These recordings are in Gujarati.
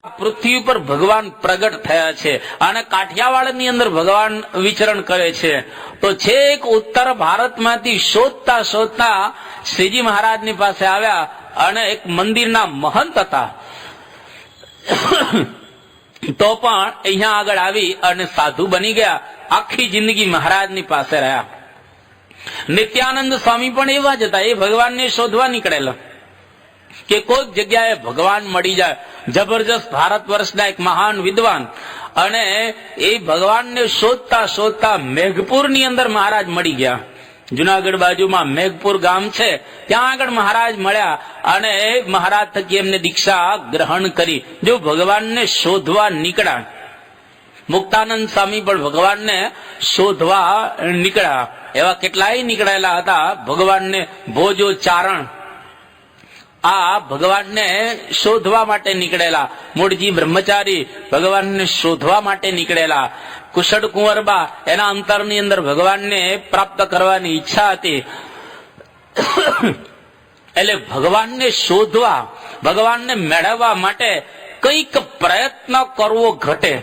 પૃથ્વી પર ભગવાન પ્રગટ થયા છે અને કાઠિયાવાડની અંદર ભગવાન વિચરણ કરે છે. તો છેક ઉત્તર ભારતમાંથી શોધતા શોધતા શ્રીજી મહારાજની પાસે આવ્યા અને એક મંદિરના મહંત હતા. તો પણ અહીંયા આગળ આવી અને સાધુ બની ગયા. આખી જિંદગી મહારાજની પાસે રહ્યા. નિત્યાનંદ સ્વામી પણ એવા જ હતા. એ ભગવાનને શોધવા નીકળેલા કે કોઈક જગ્યાએ ભગવાન મળી જાય. જબરજસ્ત ભારત વર્ષના એક મહાન વિદ્વાન, અને એ ભગવાનને શોધતા શોધતા મેઘપુરની અંદર મહારાજ મળી ગયા. જુનાગઢ બાજુમાં મેઘપુર ગામ છે, ત્યાં આગળ મહારાજ મળ્યા અને મહારાજ થકી એમને દીક્ષા ગ્રહણ કરી. જો ભગવાનને શોધવા નીકળ્યા. મુક્તાનંદ સ્વામી પણ ભગવાનને શોધવા નીકળ્યા. એવા કેટલાય નીકળેલા હતા. ભગવાનને ભોજો ચારણ આ ભગવાનને શોધવા માટે નીકળેલા. મૂળજી બ્રહ્મચારી ભગવાનને શોધવા માટે નીકળેલા. કુશળ કુંવરબા એના અંતરની અંદર ભગવાનને પ્રાપ્ત કરવાની ઈચ્છા હતી. એટલે ભગવાનને શોધવા, ભગવાનને મેળવવા માટે કંઈક પ્રયત્ન કરવો ઘટે.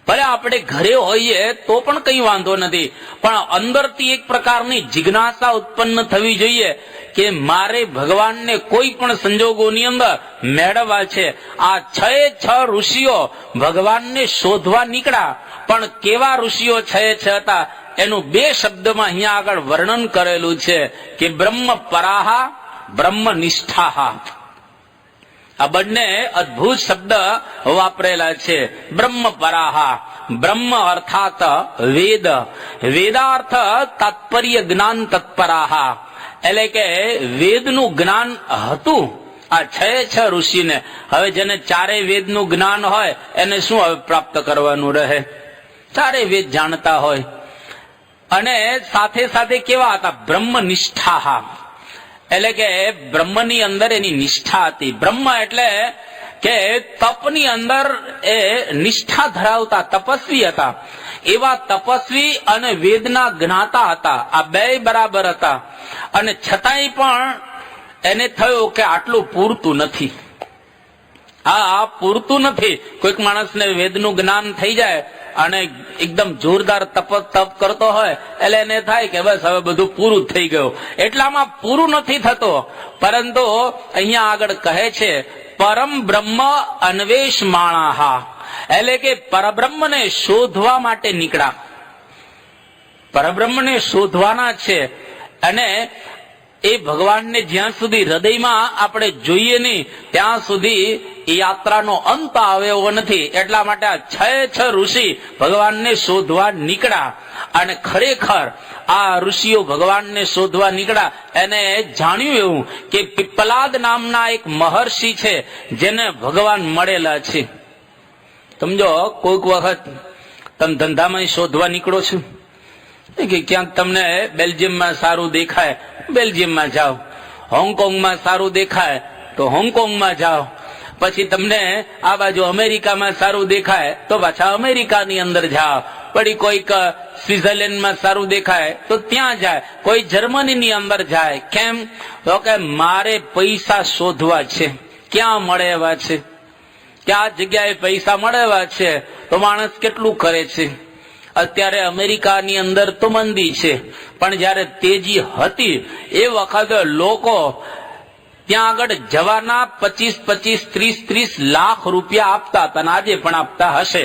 ભલે આપણે ઘરે હોઈએ તો પણ કઈ વાંધો નથી, પણ અંદરથી એક પ્રકારની જિજ્ઞાસા ઉત્પન્ન થવી જોઈએ કે મારે ભગવાનને કોઈ પણ સંજોગોની અંદર મેળવવા છે. આ 6 ઋષિઓ ભગવાનને શોધવા નીકળ્યા, પણ કેવા ઋષિઓ 6 હતા એનું 2 શબ્દમાં અહીંયા આગળ વર્ણન કરેલું છે કે બ્રહ્મ પરાહા, બ્રહ્મ નિષ્ઠાહા. આ બંને અદભુત શબ્દ વાપરેલા છે. બ્રહ્મ પરાહા, બ્રહ્મ અર્થાત વેદ, વેદાર્થ તાત્પર્ય જ્ઞાન તત્પરાહા. એટલે કે વેદનું જ્ઞાન હતું આ 6 ઋષિને. હવે જેને 4 વેદનું જ્ઞાન હોય એને શું હવે પ્રાપ્ત કરવાનું રહે? 4 વેદ જાણતા હોય. અને સાથે સાથે કેવા હતા? બ્રહ્મ નિષ્ઠાહા. એટલે કે બ્રહ્મની અંદર એની નિષ્ઠા હતી. બ્રહ્મ એટલે કે તપની અંદર એ નિષ્ઠા ધરાવતા તપસ્વી હતા. એવા તપસ્વી અને વેદના જ્ઞાતા હતા. આ 2 બરાબર હતા. અને છતાંય પણ એને થયું કે આટલું પૂરતું નથી. આ પૂરતું નથી. કોઈક માણસને વેદનું જ્ઞાન થઈ જાય અને એકદમ જોરદાર તપ કરતો હોય એટલે એને થાય કે બસ હવે બધું પૂરું થઈ ગયું. એટલામાં પૂરું નથી થતો. પરંતુ અહીંયા આગળ કહે છે પરમ બ્રહ્મ અન્વેષ માણાહા. એટલે કે પરબ્રહ્મને શોધવા માટે નીકળ્યા. પરબ્રહ્મને શોધવાના છે. અને એ ભગવાનને જ્યાં સુધી હૃદયમાં આપણે જોઈએ નહીં ત્યાં સુધી એ યાત્રાનો અંત આવે એવો નથી. એટલા માટે આ 6 ઋષિ ભગવાનને શોધવા નીકળ્યા. અને ખરેખર આ ઋષિઓ ભગવાનને શોધવા નીકળ્યા એને જાણ્યું એવું કે પીપલાદ નામના એક મહર્ષિ છે જેને ભગવાન મળેલા છે. સમજો, કોઈક વખત તમે ધંધામાં શોધવા નીકળો છો કે ક્યાંક તમને બેલ્જિયમમાં સારું દેખાય, બેલ્જિયમમાં જાઓ. હોંગકોંગમાં સારું દેખાય તો હોંગકોંગમાં જાઓ. પછી તમને આ બાજુ અમેરિકામાં સારું દેખાય તો પાછા અમેરિકાની અંદર જાઓ. વળી કોઈક સ્વિટ્ઝરલેન્ડમાં સારું દેખાય તો ત્યાં જાય. કોઈ જર્મનીની અંદર જાય. કેમ? તો કે મારે પૈસા શોધવા છે. ક્યાં મળે એવા છે? ક્યાં જગ્યાએ પૈસા મળે એવા છે? તો માણસ કેટલું કરે છે. અત્યારે અમેરિકાની અંદર તો મંદી છે, પણ જયારે તેજી હતી એ વખતે લોકો ત્યાં આગળ જવાના 25-25, 30-30 લાખ રૂપિયા આપતા હતા. આજે પણ આપતા હશે.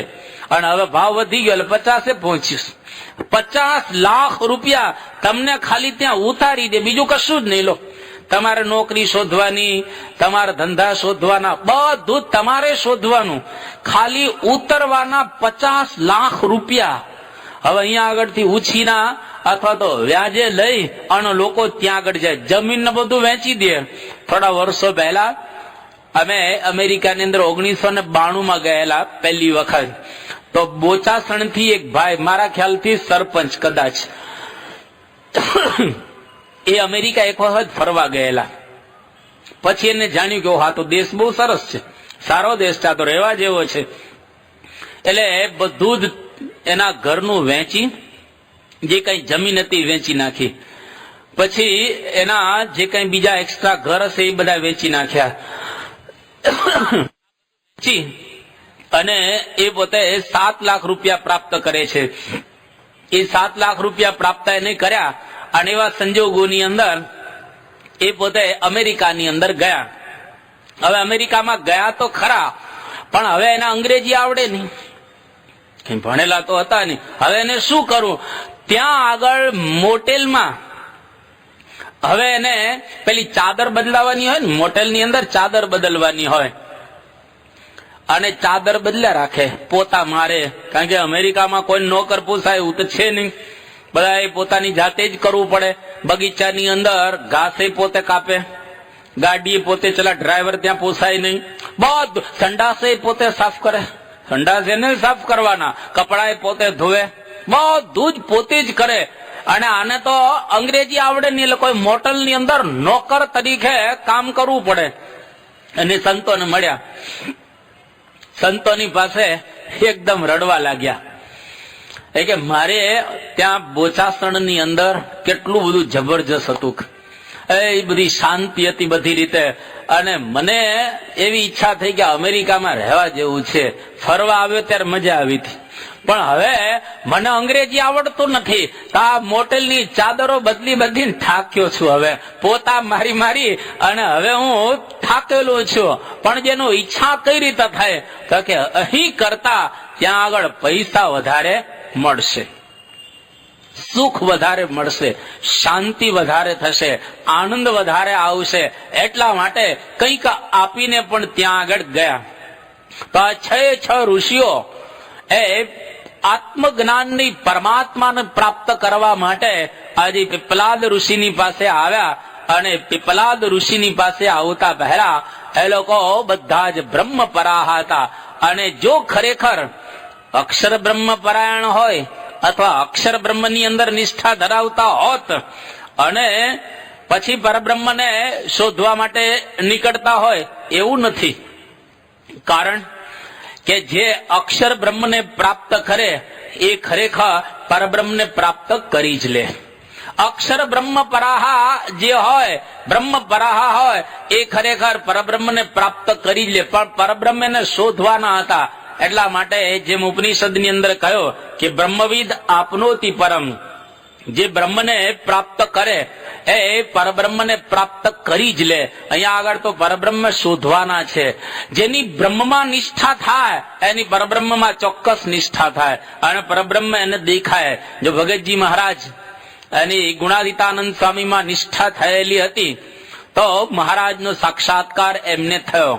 અને હવે ભાવ વધી ગયો એટલે 50 પહોંચ્યું. 50 લાખ રૂપિયા તમને ખાલી ત્યાં ઉતારી દે, બીજું કશું જ નહીં. લો, તમારે નોકરી શોધવાની, તમારા ધંધા શોધવાના, બધું તમારે શોધવાનું. ખાલી ઉતરવાના 50 લાખ રૂપિયા. હવે અહીંયા આગળથી ઉછીના અથવા તો વ્યાજે લઈ અને લોકો ત્યાં આગળ જાય. જમીન બધું વેચી દે. થોડા વર્ષો પહેલા અમે અમેરિકાની અંદર 1992 ગયેલા પહેલી વખત. તો બોચાસણ થી એક ભાઈ, મારા ખ્યાલથી સરપંચ કદાચ, એ અમેરિકા એક વખત ફરવા ગયેલા. પછી એને જાણ્યું કે હા તો દેશ બહુ સરસ છે, સારો દેશ છે, તો રહેવા જેવો છે. એટલે બધું જ એના ઘરનું વેચી, જે કઈ જમીન હતી વેચી નાખી. પછી એના જે કઈ બીજા એક્સ્ટ્રા ઘર હશે એ બધા વેચી નાખ્યા. અને એ પોતે 7 લાખ રૂપિયા પ્રાપ્ત કરે છે. એ 7 લાખ રૂપિયા પ્રાપ્ત એને કર્યા અને એવા સંજોગોની અંદર એ પોતે અમેરિકાની અંદર ગયા. હવે અમેરિકામાં ગયા તો ખરા, પણ હવે એને અંગ્રેજી આવડે નહીં, ભણેલા તો હતા નહીં. હવે એને શું કરવું? ત્યાં આગળ મોટેલમાં હવે એને પેલી ચાદર બદલાવાની હોય ને, મોટેલની અંદર ચાદર બદલવાની હોય અને ચાદર બદલ્યા રાખે, પોતા મારે. કારણ કે અમેરિકામાં કોઈ નોકર પોસાય એવું તો છે નહીં, બધા પોતાની જાતે જ કરવું પડે. બગીચાની અંદર ઘાસે પોતે કાપે, ગાડી પોતે ચલા, ડ્રાઈવર ત્યાં પોસાય નહીં. બધું સંડાસે પોતે સાફ કરે, સંડાસ એને સાફ કરવાના, કપડા પોતે ધોવે, બધું જ પોતે જ કરે. અને આને તો અંગ્રેજી આવડે નહીં, એટલે કોઈ મોટલની અંદર નોકર તરીકે કામ કરવું પડે. અને સંતોને મળ્યા, સંતોની પાસે એકદમ રડવા લાગ્યા. એ કે મારે ત્યાં બોચાસણની અંદર કેટલું બધું જબરજસ્ત હતું, એ બધી શાંતિ હતી બધી રીતે, અને મને એવી ઈચ્છા થઈ કે અમેરિકામાં રહેવા જેવું છે. ફરવા આવ્યો ત્યારે મજા આવી હતી, પણ હવે મને અંગ્રેજી આવડતું નથી. આ મોટેલની ચાદરો બદલી બદલીને થાક્યો છું, હવે પોતા મારી અને હવે હું થાકેલો છું. પણ જેનો ઈચ્છા કઈ રીતે થાય? તો કે અહીં કરતા ત્યાં આગળ પૈસા વધારે મળશે, સુખ વધારે મળશે, શાંતિ વધારે થશે, આનંદ વધારે આવશે. એટલા માટે કંઈક આપીને પણ ત્યાં આગળ ગયા. તો આ 6 ઋષિઓ એ આત્મજ્ઞાનની પરમાત્માને પ્રાપ્ત કરવા માટે આજે પીપલાદ ઋષિની પાસે આવ્યા. અને પીપલાદ ઋષિની પાસે આવતા પહેલા એ લોકો બધા જ બ્રહ્મ પરાહા હતા. અને જો ખરેખર અક્ષર બ્રહ્મ પરાયણ હોય અથવા અક્ષર બ્રહ્મની અંદર નિષ્ઠા ધરાવતા હોત અને પછી પરબ્રહ્મને શોધવા માટે નીકળતા હોય, એવું નથી. કારણ કે જે અક્ષર બ્રહ્મને પ્રાપ્ત કરે એ ખરેખર પરબ્રહ્મને પ્રાપ્ત કરી જ લે. અક્ષર બ્રહ્મ પરાહા જે હોય, બ્રહ્મ પરાહા હોય, એ ખરેખર પરબ્રહ્મને પ્રાપ્ત કરી જ લે, પણ પરબ્રહ્મ એને શોધવાના હતા. એટલા માટે જેમ ઉપનિષદની અંદર કહ્યો કે બ્રહ્મવિદ આપનોતિ પરમ, જે બ્રહ્મને પ્રાપ્ત કરે એ પરબ્રહ્મને પ્રાપ્ત કરી જ લે. અહીંયા આગળ તો પરબ્રહ્મ શોધવાના છે. જેની બ્રહ્મમાં નિષ્ઠા થાય એની પરબ્રહ્મમાં ચોક્કસ નિષ્ઠા થાય અને પરબ્રહ્મ એને દેખાય. જો ભગતજી મહારાજ એની ગુણાદિતાનંદ સ્વામીમાં નિષ્ઠા થયેલી હતી તો મહારાજનો સાક્ષાત્કાર એમને થયો.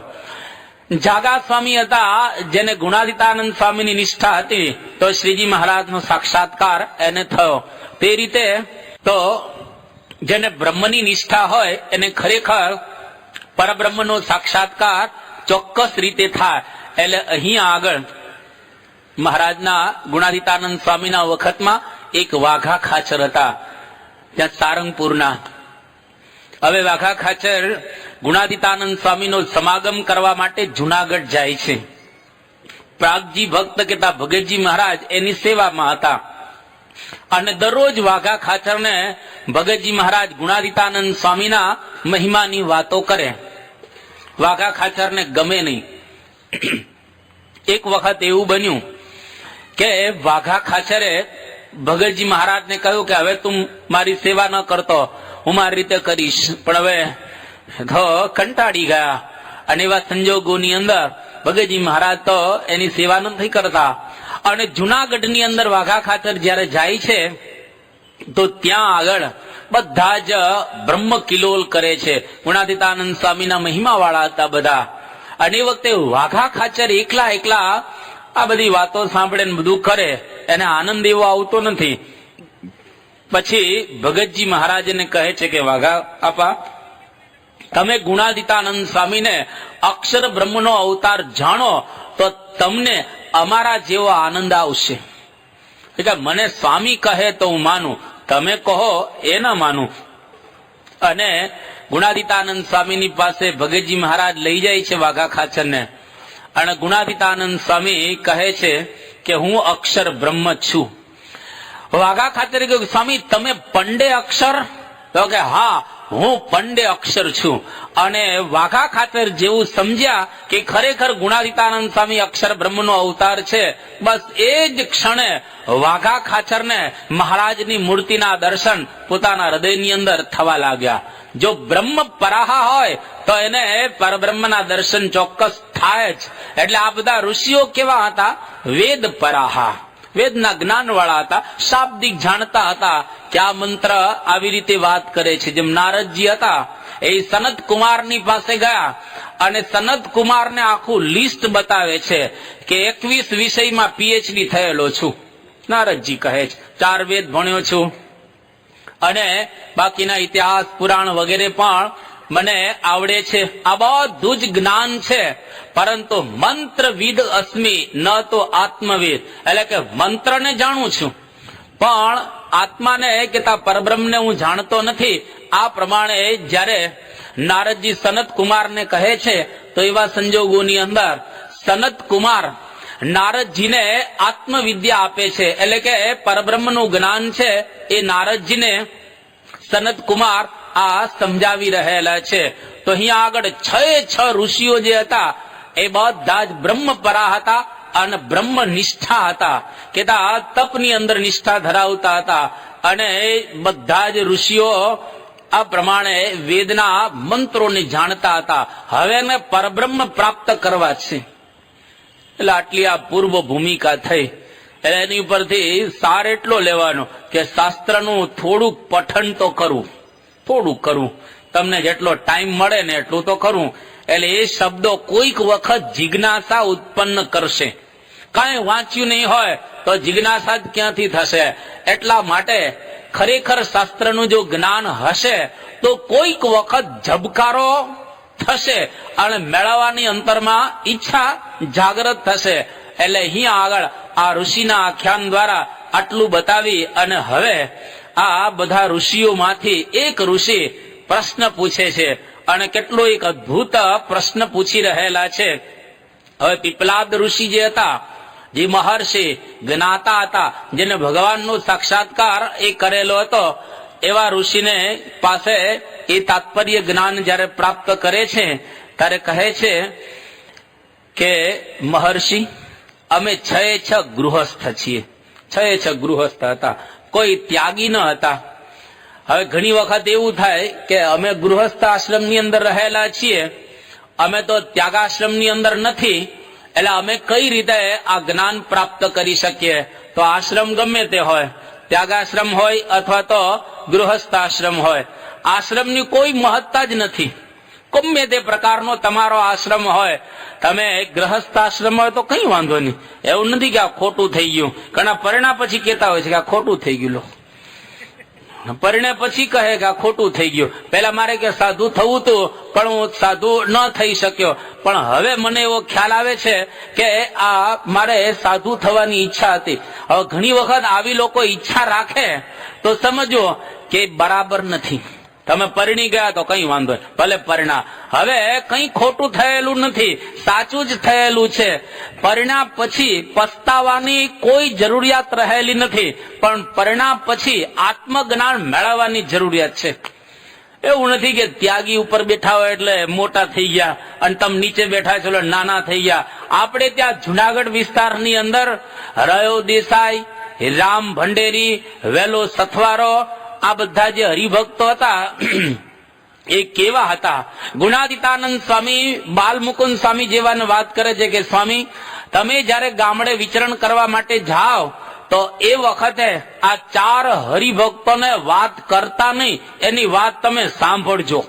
જાગા સ્વામી હતા, જેને ગુણાદિતાનંદ સ્વામીની નિષ્ઠા હતી, તો શ્રીજી મહારાજનો સાક્ષાત્કાર એને થયો. તે રીતે તો જેને બ્રહ્મની નિષ્ઠા હોય એને ખરેખર પરબ્રહ્મનો સાક્ષાત્કાર ચોક્કસ રીતે થાય. એટલે અહીંયા આગળ મહારાજના ગુણાદિતાનંદ સ્વામીના વખતમાં એક વાઘા ખાચર હતા, ત્યાં સારંગપુરના. હવે વાઘા ખાચર ગુણાદિતાનંદ સ્વામીનો સમાગમ કરવા માટે જુનાગઢ જાય છે. પ્રાગજી ભક્ત કેતા ભગતજી મહારાજ એની સેવામાં હતા અને દરરોજ વાઘા ખાચરને ભગતજી મહારાજ ગુણાદિતાનંદ સ્વામીના મહિમાની વાતો કરે. વાઘા ખાચરને ગમે નહીં. એક વખત એવું બન્યું કે વાઘા ખાચરે ભગતજી મહારાજને કહ્યું કે હવે તું મારી સેવા ન કરતો, હું મારી રીતે કરીશ. પણ હવે તો કંટાળી ગયા અને એવા સંજોગોની અંદર ભગતજી મહારાજ તો એની સેવા નથી કરતા. અને જુનાગઢની અંદર વાઘા ખાચર જયારે જાય છે તો ત્યાં આગળ બધા જ બ્રહ્મ કિલોલ કરે છે. ગુણાદિતાનંદ સ્વામીના મહિમા વાળા હતા બધા. અને એ વખતે વાઘા ખાચર એકલા આ બધી વાતો સાંભળે ને બધું કરે, એને આનંદ એવો આવતો નથી. પછી ભગતજી મહારાજને કહે છે કે વાઘા આપા, તમે ગુણાદિતાનંદ સ્વામીને અક્ષર બ્રહ્મનો અવતાર જાણો તો તમને અમારા જેવો આનંદ આવશે. એટલે મને સ્વામી કહે તો હું માનું, તમે કહો એ ના માનું. અને ગુણાદિતાનંદ સ્વામીની પાસે ભગતજી મહારાજ લઈ જાય છે વાઘા ખાચરને. અને ગુણાદિતાનંદ સ્વામી કહે છે કે હું અક્ષર બ્રહ્મ છું. વાઘા ખાચરે કહ્યું સ્વામી તમે પંડે અક્ષર? તો કે હા, હું પંડે અક્ષર છું. અને વાઘા ખાતર જેવું સમજ્યા કે ખરેખર ગુણાતીતાનંદ સ્વામી અક્ષર બ્રહ્મનો અવતાર છે, બસ એ જ ક્ષણે વાઘા ખાચરને મહારાજની મૂર્તિના દર્શન પોતાના હૃદયની અંદર થવા લાગ્યા. જો બ્રહ્મ પરાહા હોય તો એને પરબ્રહ્મના દર્શન ચોક્કસ થાય જ. એટલે આ બધા ઋષિઓ કેવા હતા? વેદ પરાહા, વેદના જ્ઞાન વાળા હતા, શાબ્દિક જાણતા હતા કે આ મંત્ર આવી રીતે વાત કરે છે. જેમ નારદજી હતા, એ સનત કુમારની પાસે ગયા અને સનત કુમારને આખું લિસ્ટ બતાવે છે કે 21 વિષયમાં પીએચડી થયેલો છું. નારદજી કહે છે 4 વેદ ભણ્યો છું અને બાકીના ઇતિહાસ પુરાણ વગેરે પણ મને આવડે છે. આ બધું જ જ્ઞાન છે, પરંતુ મંત્રવિદ અસ્મિ ન તો આત્મવિદ. એટલે કે મંત્રને જાણું છું પણ આત્માને કે પરબ્રહ્મને હું જાણતો નથી. આ પ્રમાણે જ્યારે નારદજી સનત કુમારને કહે છે તો એવા સંજોગોની અંદર સનત કુમાર નારદજીને આત્મવિદ્યા આપે છે. એટલે કે પરબ્રહ્મનું જ્ઞાન છે એ નારદજીને સનત કુમાર આ સમજાવી રહેલા છે. તો અહીંયા આગળ 6 ઋષિઓ જે હતા એ બધા જ બ્રહ્મપરા હતા અને બ્રહ્મનિષ્ઠા હતા, કે તપની અંદર નિષ્ઠા ધરાવતા હતા. અને બધા જ ઋષિઓ આ પ્રમાણે વેદના મંત્રોને જાણતા હતા. હવે એને પરબ્રહ્મ પ્રાપ્ત કરવા છે. એટલે આટલી આ પૂર્વ ભૂમિકા થઈ. એટલે એની ઉપરથી સાર એટલો લેવાનો કે શાસ્ત્રનું થોડુંક પઠન તો કરવું, થોડુંક કરવું. તમને જેટલો ટાઈમ મળે ને એટલું તો કરવું. એટલે એ શબ્દો કોઈક વખત જિજ્ઞાસા ઉત્પન્ન કરશે. કાંઈ વાંચ્યું નહીં હોય તો જિજ્ઞાસા જ ક્યાંથી થશે? એટલા માટે ખરેખર શાસ્ત્રનું જો જ્ઞાન હશે તો કોઈક વખત ઝબકારો થશે અને મેળવવાની અંતરમાં ઈચ્છા જાગૃત થશે. એટલે અહીંયા આગળ આ ઋષિના આખ્યાન દ્વારા આટલું બતાવી અને હવે આ બધા ઋષિઓમાંથી એક ઋષિ પ્રશ્ન પૂછે છે અને કેટલો એક અદ્ભુત પ્રશ્ન પૂછી રહેલા છે. હવે પીપલાદ ઋષિ જે હતા, જે મહર્ષિ જ્ઞાતા હતા, જેને ભગવાનનો સાક્ષાત્કાર એ કરેલો હતો, એવા ઋષિને પાસે એ તાત્પર્ય જ્ઞાન જયારે પ્રાપ્ત કરે છે ત્યારે કહે છે કે મહર્ષિ, અમે 6 ગૃહસ્થ છીએ. 6 ગૃહસ્થ હતા, કોઈ ત્યાગી ન હતા. હવે ઘણી વખત એવું થાય કે અમે ગૃહસ્થ આશ્રમની અંદર રહેલા છીએ, અમે તો ત્યાગાશ્રમની અંદર નથી, એટલે અમે કઈ રીતે આ જ્ઞાન પ્રાપ્ત કરી શકીએ? તો આશ્રમ ગમે તે હોય, ત્યાગાશ્રમ હોય અથવા તો ગૃહસ્થ આશ્રમ હોય, આશ્રમની કોઈ મહત્તા જ નથી. ગમે તે પ્રકારનો તમારો આશ્રમ હોય, તમે ગૃહસ્થ આશ્રમ હોય તો કઈ વાંધો નહીં. એવું નથી કે આ ખોટું થઈ ગયું. ઘણા પરિણામ પછી કહેતા હોય છે કે આ ખોટું થઈ ગયું. પરિણામ પછી કહે કે આ ખોટું થઈ ગયું. પેલા મારે કે સાધુ થવું હતું પણ હું સાધુ ન થઈ શક્યો, પણ હવે મને એવો ખ્યાલ આવે છે કે આ મારે સાધુ થવાની ઈચ્છા હતી. હવે ઘણી વખત આવી લોકો ઈચ્છા રાખે તો સમજો કે બરાબર નથી. તમે પરિણી ગયા તો કઈ વાંધો નહીં, ભલે પરિણામ. હવે કઈ ખોટું થયેલું નથી, સાચું જ થયેલું છે. પરિણામ પછી પસ્તાવાની કોઈ જરૂરિયાત રહેલી નથી, પણ પરિણામ પછી આત્મજ્ઞાન મેળવવાની જરૂરિયાત છે. એવું નથી કે ત્યાગી ઉપર બેઠા હોય એટલે મોટા થઈ ગયા અને તમે નીચે બેઠા છો એટલે નાના થઈ ગયા. આપણે ત્યાં જુનાગઢ વિસ્તારની અંદર રયો દેસાઈ, રામ ભંડેરી, વેલો સથવારો, આ બધા જે હરિભક્તો હતા એ કેવા હતા? ગુણાતીતાનંદ સ્વામી, બાલમુકુંદ સ્વામી જેવાને વાત કરે છે કે સ્વામી, તમે જયારે ગામડે વિચરણ કરવા માટે જાઓ તો એ વખતે આ 4 હરિભક્તોને વાત કરતા નહીં, એની વાત તમે સાંભળજો.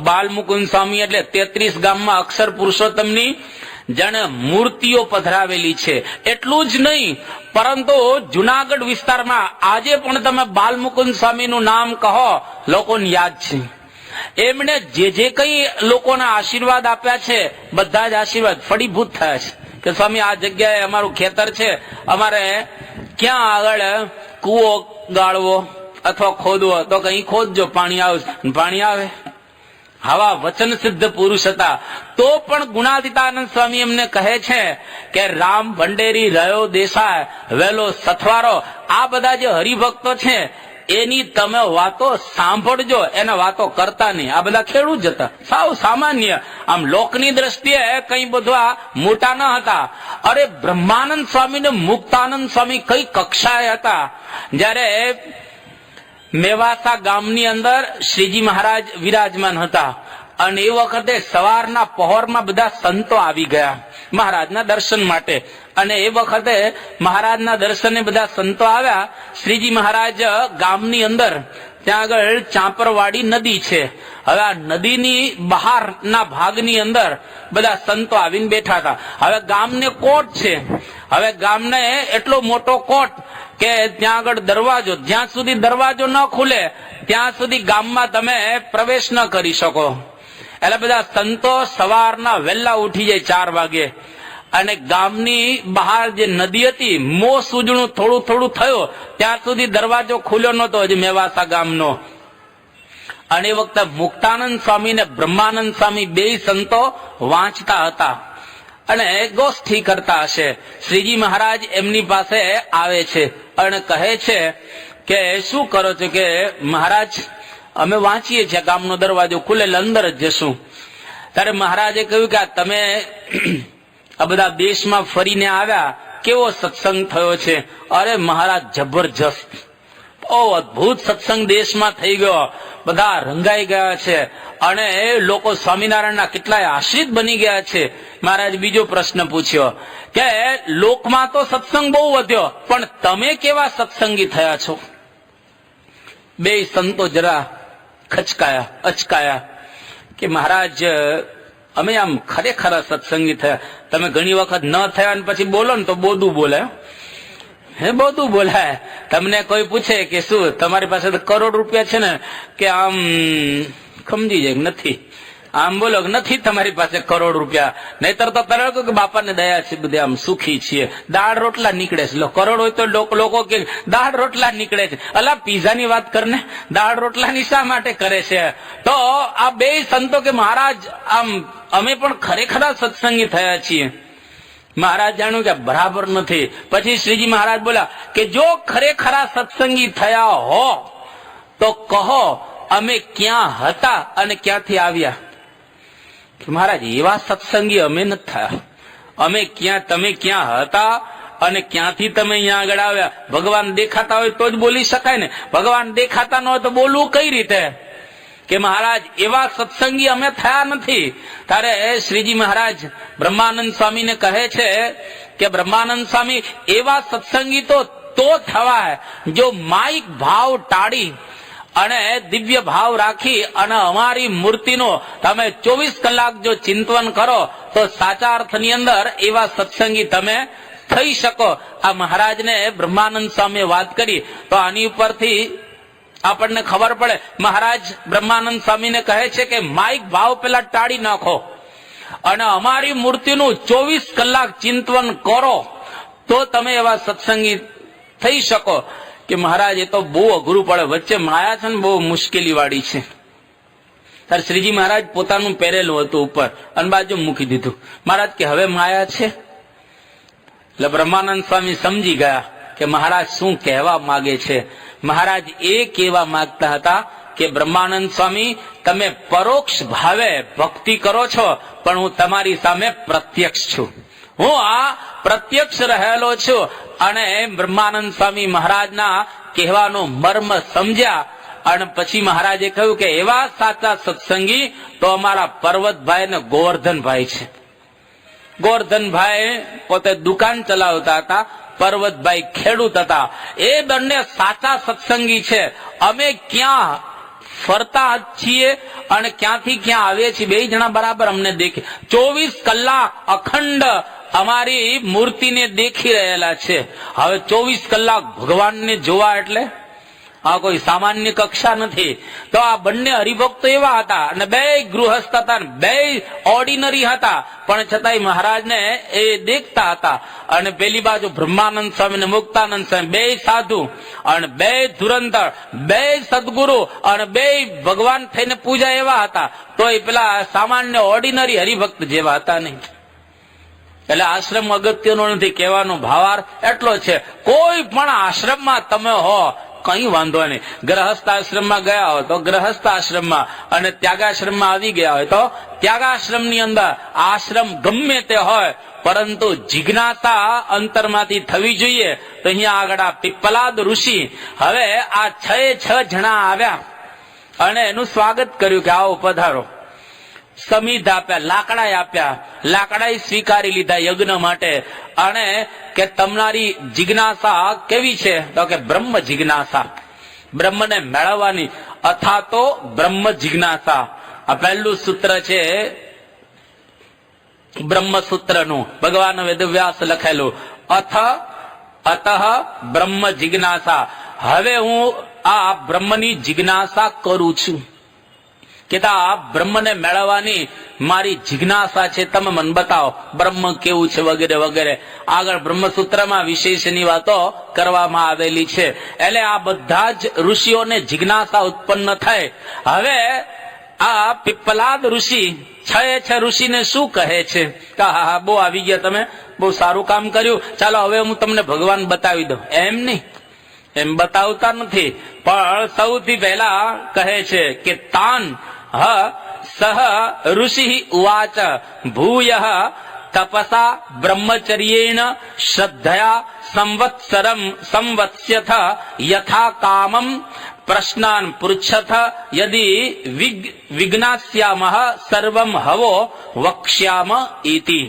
બાલમુકુંદ સ્વામી એટલે 33 ગામમાં અક્ષર પુરુષોત્તમની જેને મૂર્તિઓ પધરાવેલી છે. એટલું જ નહીં, પરંતુ જુનાગઢ વિસ્તારમાં આજે પણ તમે બાલમુકુંદ સ્વામીનું નામ કહો, લોકોને યાદ છે. એમણે જે કઈ લોકોને આશીર્વાદ આપ્યા છે, બધા જ આશીર્વાદ ફળીભૂત થયા છે. કે સ્વામી આ જગ્યાએ અમારું ખેતર છે, અમારે ક્યાં આગળ કૂવો ગાળવો અથવા ખોદવો તો કઈ ખોદજો, પાણી આવે. પાણી આવે. આવા વચન સિદ્ધ પુરુષ હતા. તો પણ ગુણાતીતાનંદ સ્વામી એમને કહે છે કે રામ ભંડેરી, રયો દેસાઈ, વેલો સથવારો, આ બધા જે હરિભક્તો છે એની તમે વાતો સાંભળજો, એને વાતો કરતા નહીં. આ બધા ખેડૂત જ હતા, સાવ સામાન્ય. આમ લોકની દ્રષ્ટિએ કઈ બધા મોટા ન હતા. અરે બ્રહ્માનંદ સ્વામી ને મુક્તાનંદ સ્વામી કઈ કક્ષાએ હતા. જયારે મેવાસા ગામની અંદર શ્રીજી મહારાજ વિરાજમાન હતા અને એ વખતે સવારના પહોરમાં બધા સંતો આવી ગયા મહારાજના દર્શન માટે. અને એ વખતે મહારાજના દર્શને બધા સંતો આવ્યા. શ્રીજી મહારાજ ગામની અંદર ત્યાં આગળ ચાંપરવાડી નદી છે. હવે આ નદીની બહારના ભાગની અંદર બધા સંતો આવીને બેઠા હતા. હવે ગામને કોટ છે. હવે ગામને એટલો મોટો કોટ કે ત્યાં આગળ દરવાજો, જ્યાં સુધી દરવાજો ન ખુલે ત્યાં સુધી ગામમાં તમે પ્રવેશ ન કરી શકો. એટલે બધા સંતો સવારના વહેલા ઉઠી જાય 4 વાગે અને ગામની બહાર જે નદી હતી, મોં સૂજણું થોડું થોડું થયો ત્યાં સુધી દરવાજો ખુલ્યો નતો હજી મેવાસા ગામનો. અને એ વખતે મુક્તાનંદ સ્વામી ને બ્રહ્માનંદ સ્વામી બે સંતો વાંચતા હતા અને ગોષ્ઠી કરતા હશે. શ્રીજી મહારાજ એમની પાસે આવે છે અને કહે છે કે શું કરો છો? કે મહારાજ અમે વાંચીએ છીએ, ગામનો દરવાજો ખુલે અંદર જ જશું. ત્યારે મહારાજે કહ્યું કે તમે આ બધા દેશમાં ફરીને આવ્યા, કેવો સત્સંગ થયો છે? અરે મહારાજ જબરજસ્ત, બહુ અદભુત સત્સંગ દેશમાં થઈ ગયો, બધા રંગાઈ ગયા છે અને લોકો સ્વામિનારાયણના કેટલાય આશ્રિત બની ગયા છે. મહારાજ બીજો પ્રશ્ન પૂછ્યો કે લોકમાં તો સત્સંગ બહુ વધ્યો, પણ તમે કેવા સત્સંગી થયા છો? બે સંતો જરા ખચકાયા, અચકાયા કે મહારાજ અમે આમ ખરેખર સત્સંગી થયા. તમે ઘણી વખત ન થયા અને પછી બોલો ને તો બોધું બોલાય. હે બોધું બોલાય. તમને કોઈ પૂછે કે શું તમારી પાસે તો કરોડ રૂપિયા છે ને, કે આમ સમજી જાય નથી, આમ બોલો કે નથી તમારી પાસે કરોડ રૂપિયા, નહીતર તો તરત કે બાપાને દયા છે, બધે આમ સુખી છીએ, દાળ રોટલા નીકળે છે. કરોડ હોય તો લોકો કે દાળ રોટલા નીકળે છે. અલા પીઝાની વાત કરને, દાળ રોટલાની શા માટે કરે છે? તો આ બે સંતો કે મહારાજ આમ અમે પણ ખરેખર સત્સંગી થયા છીએ. મહારાજ જાણ્યું કે બરાબર નથી. પછી શ્રીજી મહારાજ બોલ્યા કે જો ખરેખર સત્સંગી થયા હો તો કહો અમે ક્યાં હતા અને ક્યાંથી આવ્યા? કે મહારાજ એવા સત્સંગી અમે નથી થયા. અમે ક્યાં, તમે ક્યાં હતા અને ક્યાંથી તમે અહીંયા આગળ આવ્યા? ભગવાન દેખાતા હોય તો જ બોલી શકાય ને, ભગવાન દેખાતા ન હોય તો બોલવું કઈ રીતે? કે મહારાજ એવા સત્સંગી અમે થયા નથી. ત્યારે શ્રીજી મહારાજ બ્રહ્માનંદ સ્વામીને કહે છે કે બ્રહ્માનંદ સ્વામી એવા સત્સંગી તો થવાય જો માઇક ભાવ ટાળી અને દિવ્ય ભાવ રાખી અને અમારી મૂર્તિનો તમે 24 કલાક જો ચિંતન કરો તો સાચા અર્થની અંદર એવા સત્સંગી તમે થઈ શકો. આ મહારાજને બ્રહ્માનંદ સ્વામીએ વાત કરી તો આની ઉપરથી આપણને ખબર પડે. મહારાજ બ્રહ્માનંદ સ્વામીને કહે છે કે માઇક ભાવ પેલા ટાળી નાખો અને અમારી મૂર્તિનું 24 કલાક ચિંતન કરો તો તમે એવા સત્સંગી થઈ શકો. કે મહારાજ એ તો બહુ અઘરું પડે, વચ્ચે માયા છે ને બહુ મુશ્કેલી વાળી છે. ત્યારે શ્રીજી મહારાજ પોતાનું પહેરેલું હતું ઉપર અને બાજુ મૂકી દીધું. મહારાજ કે હવે માયા છે? એટલે બ્રહ્માનંદ સ્વામી સમજી ગયા કે મહારાજ શું કહેવા માંગે છે. મહારાજ એ કહેવા માંગતા હતા કે બ્રહ્માનંદ સ્વામી તમે પરોક્ષ ભાવે ભક્તિ કરો છો, પણ હું તમારી સામે પ્રત્યક્ષ છું, હું આ પ્રત્યક્ષ રહેલો છું. અને બ્રહ્માનંદ સ્વામી મહારાજના કહેવાનો મર્મ સમજ્યા અને પછી મહારાજે કહ્યું કે એવા સાચા સત્સંગી તો અમારા પર્વતભાઈ ને ગોવર્ધનભાઈ છે. ગોવર્ધનભાઈ પોતે દુકાન ચલાવતા હતા, પર્વતભાઈ ખેડૂત હતા. એ બંને સાચા સત્સંગી છે. અમે ક્યાં ફરતા છીએ અને ક્યાંથી ક્યાં આવીએ છીએ બે જણા બરાબર અમને દેખે. 24 કલાક અખંડ અમારી મૂર્તિને દેખી રહેલા છે. હવે 24 કલાક ભગવાનને જોવા એટલે આ કોઈ સામાન્ય કક્ષા નથી. તો આ બંને હરિભક્તો એવા હતા અને બે ગૃહસ્થ હતા, બે ઓર્ડિનરી હતા, પણ છતાંય મહારાજને એ દેખતા હતા. અને પેલી બાજુ બ્રહ્માનંદ સ્વામી ને મુક્તાનંદ સ્વામી બે સાધુ અને બે ધુરંધર, બે સદગુરુ અને બે ભગવાન થઈને પૂજા એવા હતા. તો એ પેલા સામાન્ય ઓર્ડિનરી હરિભક્ત જેવા હતા નહીં. એટલે આશ્રમ અગત્યનો નથી, કહેવાનો ભાવાર્થ એટલો છે કોઈ પણ આશ્રમમાં તમે હો કઈ વાંધો નહીં. ગ્રહસ્થાશ્રમમાં ગયા હોય તો ગ્રહસ્થાશ્રમમાં, અને ત્યાગાશ્રમમાં આવી ગયા હોય તો ત્યાગાશ્રમની અંદર. આશ્રમ ગમે તે હોય, પરંતુ જિજ્ઞાસા અંતરમાંથી થવી જોઈએ. તો અહીંયા આગળ આ પીપલાદ ઋષિ હવે આ 6 જણા આવ્યા અને એનું સ્વાગત કર્યું કે આવો પધારો. સમિધ આપ્યા, લાકડા આપ્યા, લાકડા સ્વીકારી લીધા યજ્ઞ માટે. અને કે તમારી જિજ્ઞાસા કેવી છે? તો કે બ્રહ્મ જિજ્ઞાસા, બ્રહ્મને મેળવવાની, અથા તો બ્રહ્મ જિજ્ઞાસા. આ પહેલું સૂત્ર છે બ્રહ્મસૂત્રનું, ભગવાન વેદવ્યાસ લખેલું. અતઃ બ્રહ્મ જિજ્ઞાસા. હવે હું આ બ્રહ્મની જિજ્ઞાસા કરું છું કે આ બ્રહ્મને મેળવવાની મારી જિજ્ઞાસા છે, તમે મને બતાવો બ્રહ્મ કેવું છે, વગેરે વગેરે. આગળ બ્રહ્મસૂત્રમાં વિશેષની વાતો કરવામાં આવેલી છે. એટલે આ બધા જ ઋષિઓને જિજ્ઞાસા ઉત્પન્ન થાય. હવે આ પીપલાદ ઋષિ 6 ઋષિને શું કહે છે કે હા બહુ આવી ગયા, તમે બહુ સારું કામ કર્યું, ચાલો હવે હું તમને ભગવાન બતાવી દઉં. એમ નહીં, એમ બતાવતા નથી, પણ સૌથી પહેલા કહે છે કે તાન સહ ઋષિ ઉવાચ ભૂય તપસા બ્રહ્મચર્યેણ શ્રદ્ધયા સંવત્સ્યથ યથા કામમ પ્રશ્નાન પૃચ્છથ યદિ વિજ્ઞાસ્યામઃ સર્વમ હવો વક્ષ્યામ ઇતિ.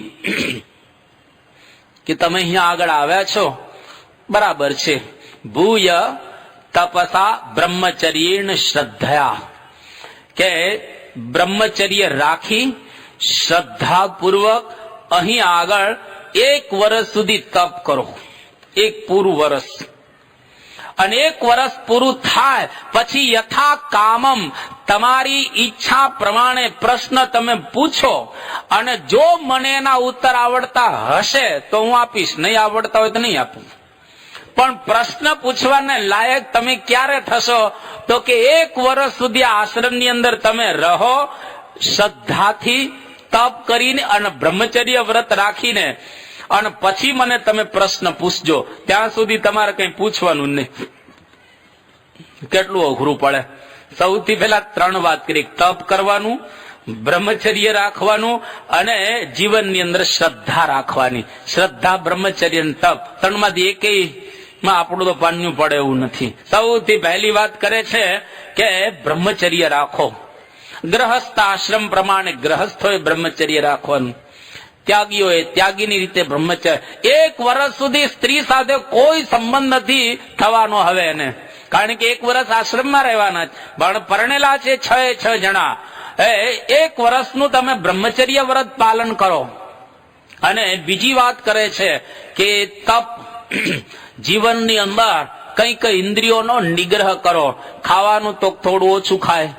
કે તમે અહીંયા આગળ આવ્યા છો, બરાબર છે. ભૂય તપસા બ્રહ્મચર્યેણ શ્રદ્ધયા, કે બ્રહ્મચર્ય રાખી શ્રદ્ધાપૂર્વક અહીં આગળ 1 વર્ષ સુધી તપ કરો. 1 પૂરું વર્ષ. અને 1 વર્ષ પૂરું થાય પછી યથા કામમ, તમારી ઈચ્છા પ્રમાણે પ્રશ્ન તમે પૂછો, અને જો મને એના ઉત્તર આવડતા હશે તો હું આપીશ, નહીં આવડતા હોય તો નહીં આપું. પણ પ્રશ્ન પૂછવાને લાયક તમે ક્યારે થશો? તો કે 1 વર્ષ સુધી આશ્રમની અંદર તમે રહો, શ્રદ્ધાથી તપ કરીને અને બ્રહ્મચર્ય વ્રત રાખીને, અને પછી મને તમે પ્રશ્ન પૂછજો. ત્યાં સુધી તમારે કઈ પૂછવાનું નહીં. કેટલું અઘરું પડે. સૌથી પહેલા 3 વાત કરી: તપ કરવાનું, બ્રહ્મચર્ય રાખવાનું, અને જીવનની અંદર શ્રદ્ધા રાખવાની. શ્રદ્ધા, બ્રહ્મચર્ય, તપ, 3માંથી એકેય માં આપણું તો પાન્યું પડે એવું નથી. સૌથી પહેલી વાત કરે છે કે બ્રહ્મચર્ય રાખો. ગ્રહસ્થ આશ્રમ પ્રમાણે ગ્રહસ્થોએ બ્રહ્મચર્ય રાખવાનું, ત્યાગીઓએ ત્યાગીની રીતે બ્રહ્મચર્ય. 1 વર્ષ સુધી સ્ત્રી સાથે કોઈ સંબંધ નથી થવાનો હવે એને, કારણ કે 1 વર્ષ આશ્રમમાં રહેવાના જ. પણ પરણેલા છે 6 જણા. 1 વર્ષનું તમે બ્રહ્મચર્ય વ્રત પાલન કરો. અને બીજી વાત કરે છે કે તપ, જીવનની અંદર કઈ ઇન્દ્રિયોનો નિગ્રહ કરો. ખાવાનું તો થોડું ઓછું ખાય,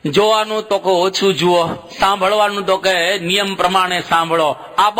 જોવાનું તો ઓછું જુઓ, સાંભળવાનું તો કે નિયમ પ્રમાણે સાંભળો. આ